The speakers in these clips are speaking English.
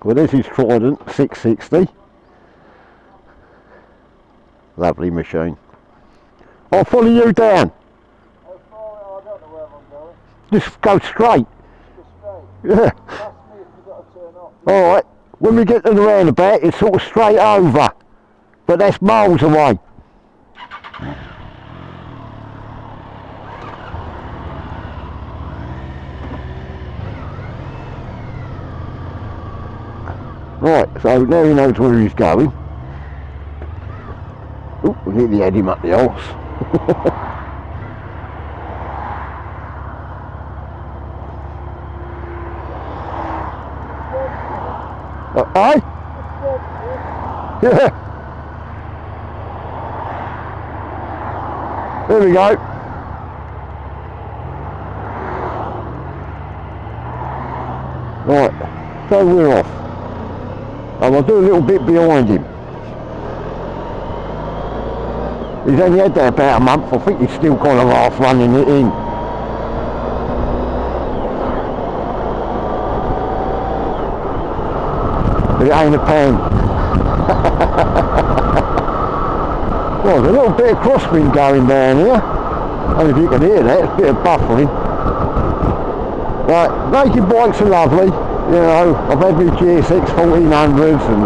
Well, this is Trident 660. Lovely machine. I'll follow you down. I don't know where I'm going. Just go straight. Just straight. Yeah. Ask me if you've got to turn off. Alright, when we get to the roundabout, it's sort of straight over. But that's miles away. Right, so now he knows where he's going. Oh, we nearly had him up the arse. Aye? Yeah. There we go. Right, so we're off. I'll do a little bit behind him. He's only had that about a month. I think he's still kind of half running it in. But it ain't a pain. Well, there's a little bit of crosswind going down here. I don't know if you can hear that, it's a bit of buffering. Right, naked bikes are lovely. You know, I've had my GSX 1400s and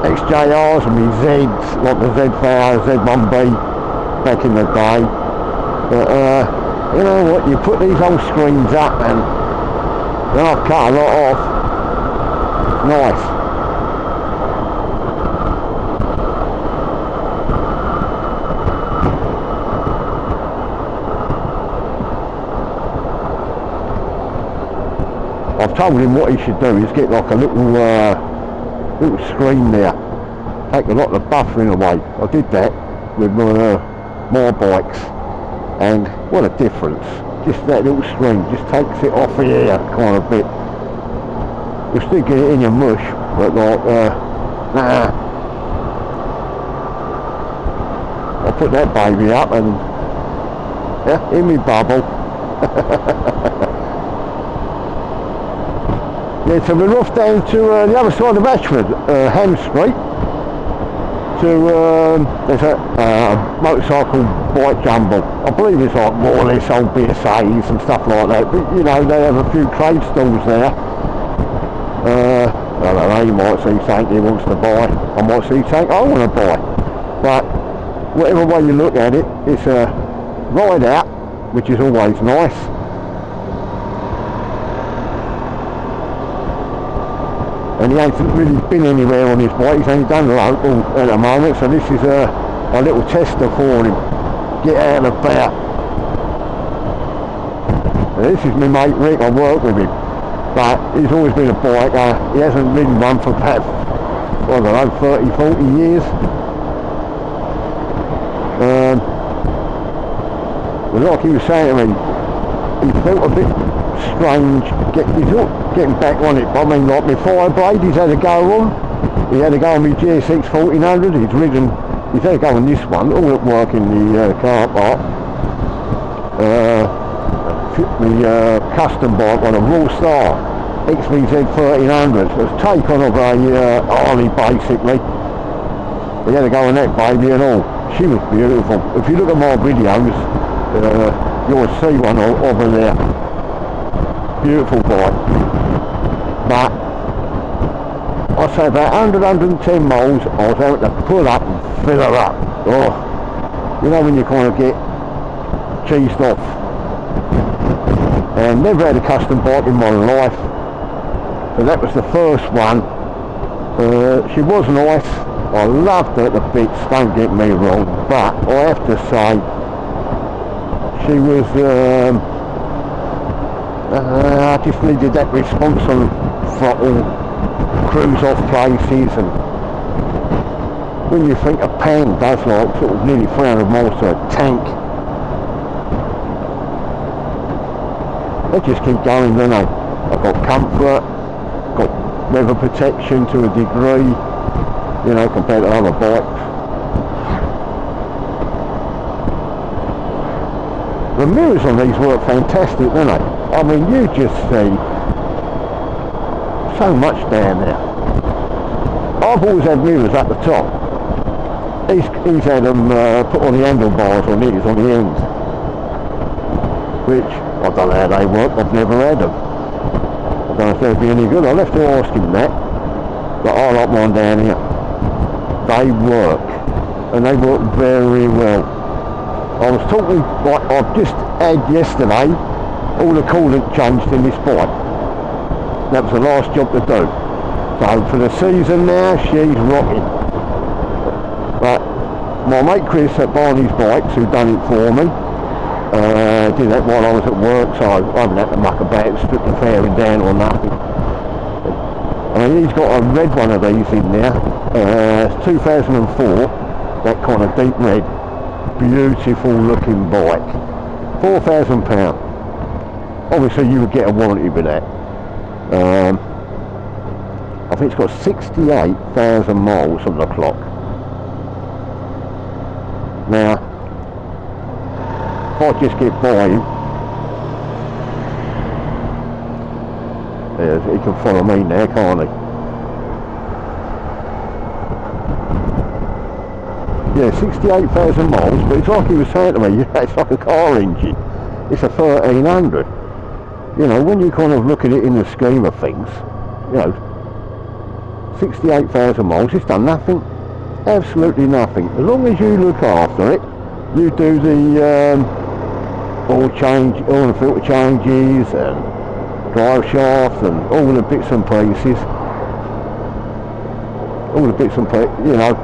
XJRs and my Zs, like the Z4, Z1B back in the day. But you know what, you put these old screens up and then I've cut a lot off. It's nice. I've told him what he should do is get like a little screen there, take a lot of the buffering away. I did that with my bikes, and what a difference. Just that little screen just takes it off here kind of bit. You'll still get it in your mush, but like nah. I'll put that baby up and yeah, in me bubble. Yeah, so we're off down to the other side of Ashford, Ham Street, to there's a motorcycle bike jumble. I believe it's like more or less old BSAs and stuff like that, but you know, they have a few trade stalls there. I don't know, you might see something he wants to buy, I might see something I want to buy, but whatever way you look at it, it's a ride out, which is always nice. And he hasn't really been anywhere on his bike, he's only done local at the moment, so this is a little tester for him. Get out and about. And this is my mate Rick, I work with him, but he's always been a biker. He hasn't ridden one for about, I don't know, 30, 40 years. But like he was saying to me, he felt a bit strange getting back on it. I mean, like my Fireblade, he's had a go on. He had a go on my GSX 1400. He's had a go on this one, all at work in the car park. My custom bike on a Raw Star XVZ 1300. It was a take on of a Harley basically. He had a go on that baby and all. She was beautiful. If you look at my videos, you'll see one over there. Beautiful bike. But I say about 110 miles I was able to pull up and fill her up. Oh, you know when you kind of get cheesed off. And never had a custom bike in my life, so that was the first one. She was nice, I loved her at the bits, don't get me wrong, but I have to say she was I just needed that response on throttle, cruise off places, and when you think a pan does like sort of nearly 300 miles to a tank, they just keep going, don't they? I've got comfort, got weather protection to a degree, you know, compared to other bikes. The mirrors on these work fantastic, don't they? I mean, you just see so much down there. I've always had mirrors at the top. He's had them put on the handlebars on these, on the ends. Which, I don't know how they work, I've never had them. I don't know if they'd be any good. I'll have to ask him that. But I like mine down here. They work. And they work very well. I was talking, like I've just had yesterday, all the coolant changed in this bike. That was the last job to do. So for the season now, she's rocking. But my mate Chris at Barney's Bikes, who done it for me, did that while I was at work, so I haven't had to muck about and strip the fairing down or nothing. I mean, he's got a red one of these in there, 2004, that kind of deep red, beautiful looking bike, £4,000. Obviously you would get a warranty with that. I think it's got 68,000 miles on the clock. Now, if I just get by him, yeah, he can follow me now, can't he? Yeah, 68,000 miles, but it's like he was saying to me, it's like a car engine. It's a 1300. You know, when you kind of look at it in the scheme of things, you know, 68,000 miles, it's done nothing. Absolutely nothing. As long as you look after it, you do the oil and filter changes and drive shafts and all the bits and pieces. All the bits and pieces, you know,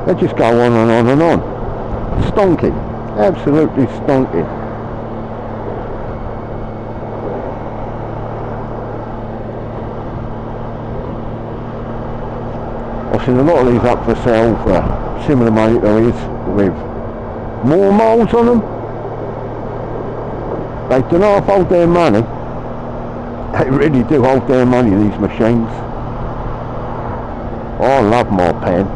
they just go on and on and on. Stonking. Absolutely stonking. I've seen a lot of these up for sale for similar money to his, with more moulds on them. They do not hold their money. They really do hold their money, these machines. I love my pen.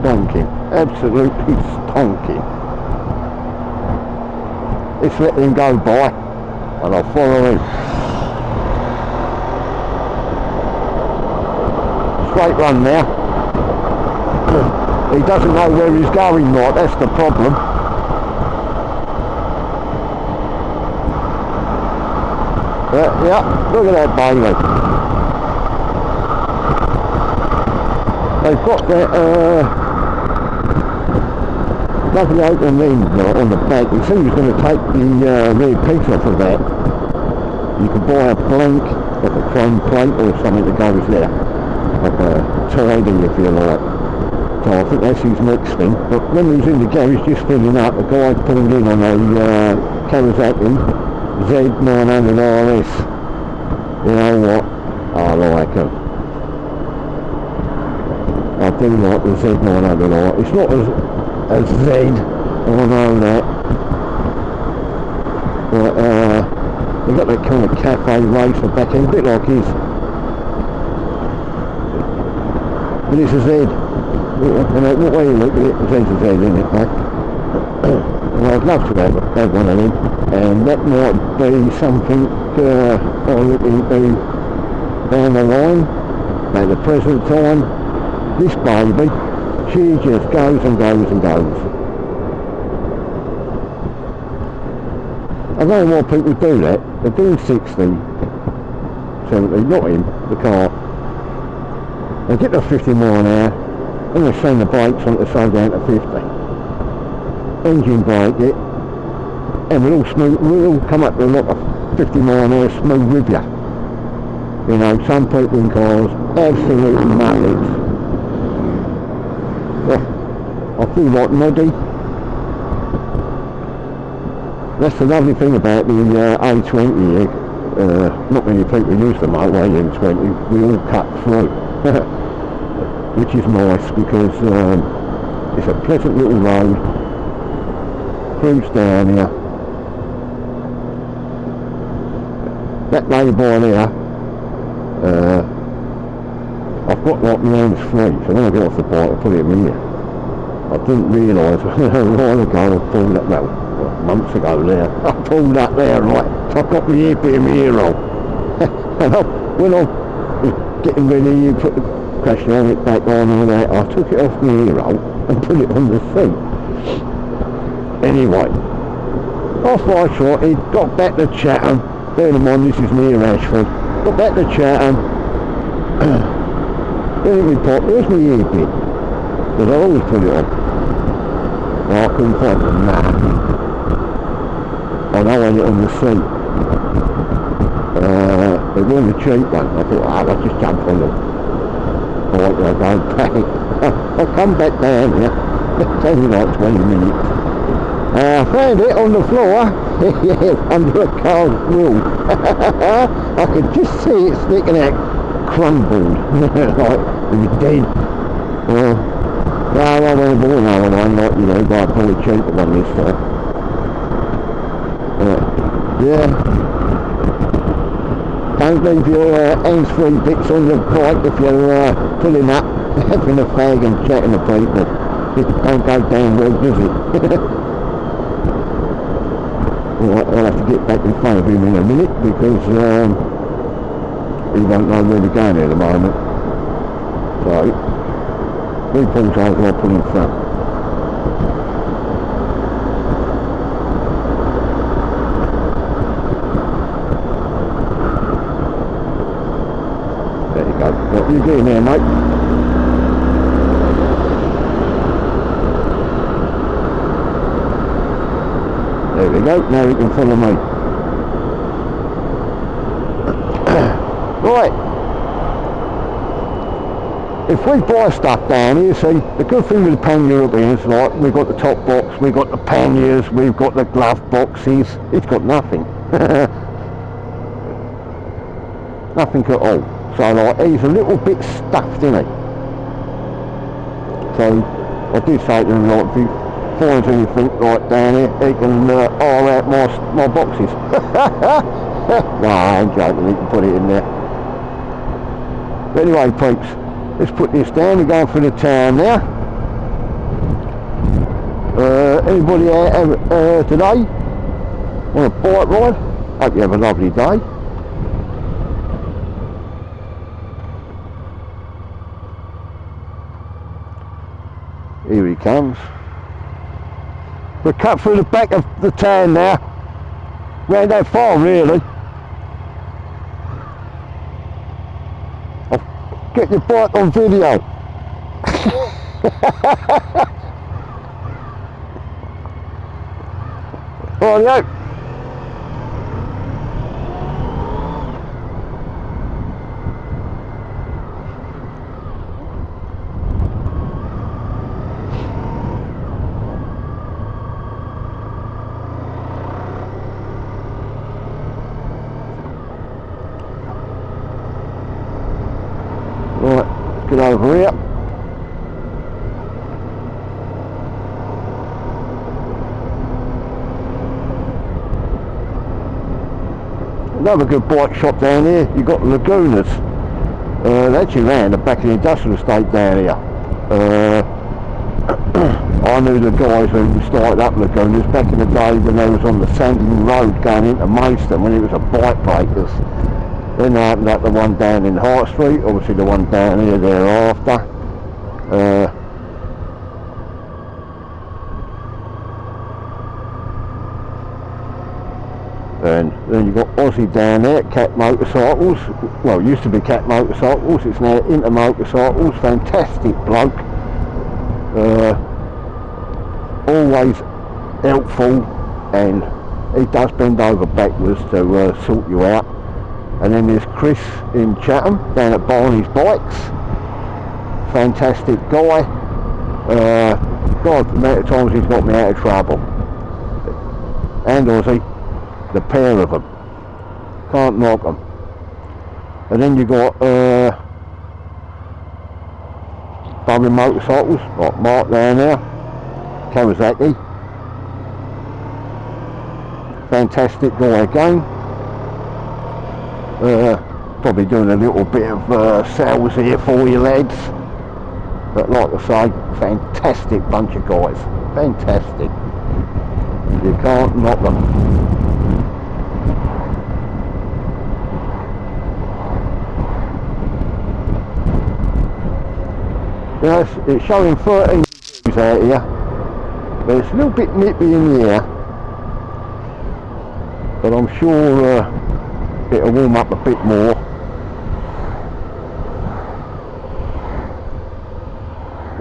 Stonking. Absolutely stonking. Let's let him go by and I'll follow him. Straight run now. He doesn't know where he's going, right, that's the problem. Yeah, look at that baby. They've got that nothing open end on the back. As soon as you're going to take the rear piece off of that, you can buy a plank, like a chrome plate or something that goes there. Like a trident, if you like. So I think that's his next thing. But when he was in the garage just filling up, the guy pulled in on a Kawasaki Z900 RS. You know what? I like them. I do like the Z900 RS. It's not as Z, I know that. But they've got that kind of cafe racer back end, a bit like his. But it's a Z. You know, what way you look at it, it's a Z, isn't it, mate? Well, I'd love to have one of them, and that might be something I'll look into down the line. At the present time, this baby, she just goes and goes and goes. I don't know why people do that. They're doing 60, 70, not in the car. They get to 50 mile an hour, and they slam the brakes on to slow down to 50. Engine brake it, and we'll all come up to like a 50 mile an hour smooth with you. You know, some people in cars, absolutely nuts. Yeah, I feel like noddy. That's the lovely thing about the A20 here. Not many people use the motorway M20, we all cut through. Which is nice because it's a pleasant little road, cruise down here. That lay by there, I've got like my hands free, so when I get off the bike I put it in here. I didn't realise a while ago I pulled that, well, months ago now, I pulled that there, right, so I've got my ear bit in my ear roll. And when I getting ready, you put the crash helmet back on and all that. I took it off my hero and put it on the seat. Anyway, after I shorted, got back to Chatham. Bear in mind this is near Ashford. Got back to Chatham. Then it report, where's my ear bit? Because I always put it on. Well, I couldn't find it. Nah. I know I had it on the seat. It wasn't a cheap one. I thought, I'll just jump on them. Alright, I'll go back. I'll come back down here. It's only like 20 minutes. I found it on the floor. Yeah, under a car's wheel. I could just see it sticking out, crumbled. Like, it was dead. No, I won't buy another one, like, you know, buy a probably cheaper one this time. Yeah. Don't leave your hands-free bits on the bike if you're pulling up, having a fag and chatting to people. It don't go down well, does it? Well, I'll have to get back in front of him in a minute because he won't know where we're going at the moment. So, he pulls over, I'll pull in front. There you go. What are you doing there, mate? There we go, now you can follow me. Right. If we buy stuff down here, see, the good thing with the pan-Europeans, like, we've got the top box, we've got the panniers, we've got the glove boxes, it's got nothing. Nothing at all. So, like, he's a little bit stuffed in it. So, I did say to him, like, if he finds anything right down here, he can hire out my boxes. No, I ain't joking, he can put it in there. But anyway, peeps, let's put this down. We're going through the town now. Anybody out today on a bike ride? Hope you have a lovely day. Here he comes. We're cut through the back of the town now. We ain't that far really. I'll get your bike on video. Rightio. Right, let's get over here. Another good bike shop down here, you've got Lagunas. They're actually round the back of the industrial estate down here. I knew the guys who started up Lagunas back in the day when they was on the Sanding Road going into Maidstone, when it was a bike breakers. Then they opened up the one down in Hart Street, obviously the one down here thereafter. And then you've got Aussie down there, Cat Motorcycles. Well, it used to be Cat Motorcycles, it's now Inter Motorcycles. Fantastic bloke. Always helpful, and he does bend over backwards to sort you out. And then there's Chris in Chatham, down at Barney's Bikes. Fantastic guy. God, the amount of times he's got me out of trouble. And Aussie, the pair of them. Can't knock them. And then you got Barney Motorcycles, like Mark down there. Kawasaki. Fantastic guy again. Probably doing a little bit of sales here for you lads, but like I say, fantastic bunch of guys, fantastic, you can't knock them. You know, it's showing 13 degrees out here, but it's a little bit nippy in the air, but I'm sure it'll warm up a bit more.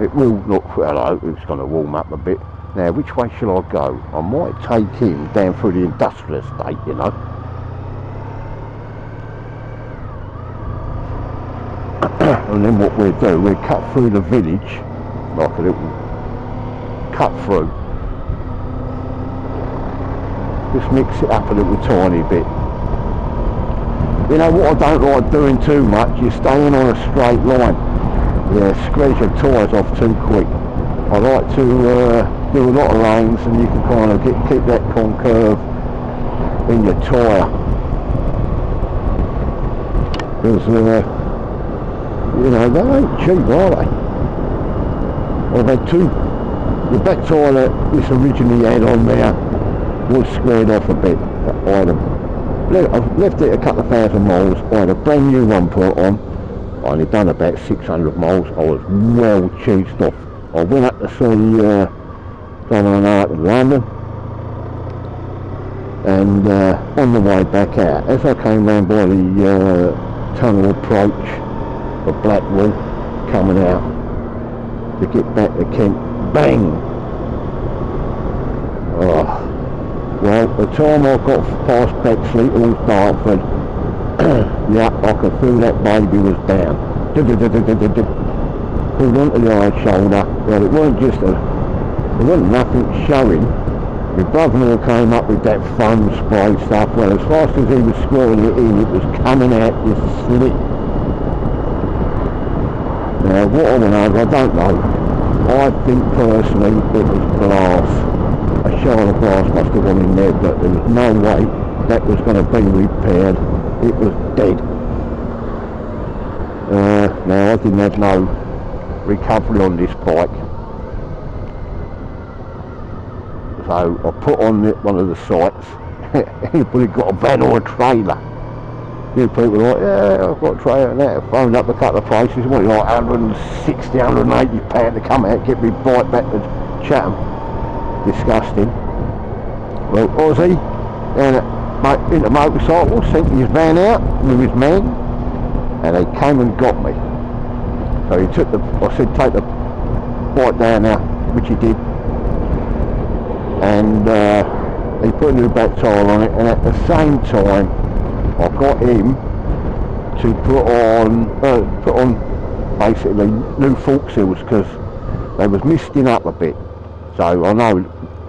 It will look, hello, it's going to warm up a bit. Now, which way shall I go? I might take him down through the industrial estate, you know. And then what we'll do, we'll cut through the village, like a little cut through. Just mix it up a little tiny bit. You know what I don't like doing too much is staying on a straight line. Yeah, scratch your tyres off too quick. I like to do a lot of lanes, and you can kind of keep that concurve in your tyre. Because, you know, they ain't cheap, are they? I've had two. The back tyre that this originally had on there was squared off a bit. I've left it a couple of thousand miles. I had a brand new one put on. I only done about 600 miles. I was well cheesed off. I went up to see someone out in London, and on the way back out, as I came round by the tunnel approach of Blackwall, coming out to get back to Kent, bang! Oh, well, the time I got past Bexley, all Dartford, yeah, I could feel that baby was down. Pulled onto the high shoulder. Well, it wasn't just there wasn't nothing showing. My brother-in-law came up with that foam spray stuff. Well, as fast as he was squirting it in, it was coming out this slit. Now, what I went over, I don't know. I think personally it was glass. A shard of glass must have gone in there, but there was no way that was going to be repaired. It was dead. Now, I didn't have no recovery on this bike, so I put on one of the sites. Anybody got a van or a trailer? You people were like, yeah, I've got a trailer and that. I phoned up a couple of places, wanted like 160, 180 pounds to come out, get me bike back to Chatham. Disgusting. Well, Aussie and in a motorcycle sent his van out with his man, and they came and got me. So he took I said take the bike down now, which he did, and he put a new back tyre on it, and at the same time I got him to put on basically new fork seals, because they was misting up a bit. So I know,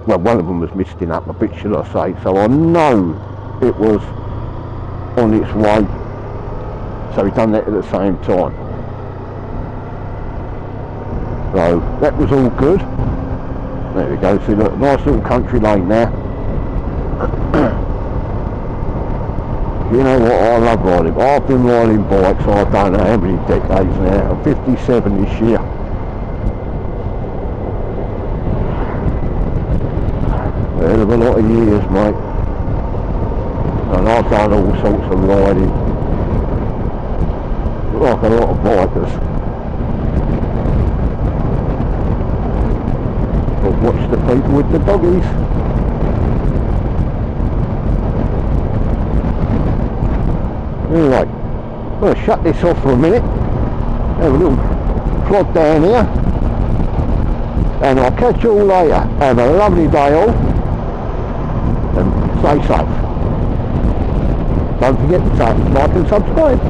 well, one of them was misting up a bit, should I say, so I know it was on its way, so he done that at the same time. So that was all good. There we go, see, look, nice little country lane there. You know what, I love riding. I've been riding bikes, I don't know how many decades now. I'm 57 this year. A hell of a lot of years, mate. And I've done all sorts of riding. Like a lot of bikers. But watch the people with the doggies. Anyway, I'm going to shut this off for a minute. Have a little plod down here. And I'll catch you all later. Have a lovely day all. And stay safe. Don't forget to like and subscribe.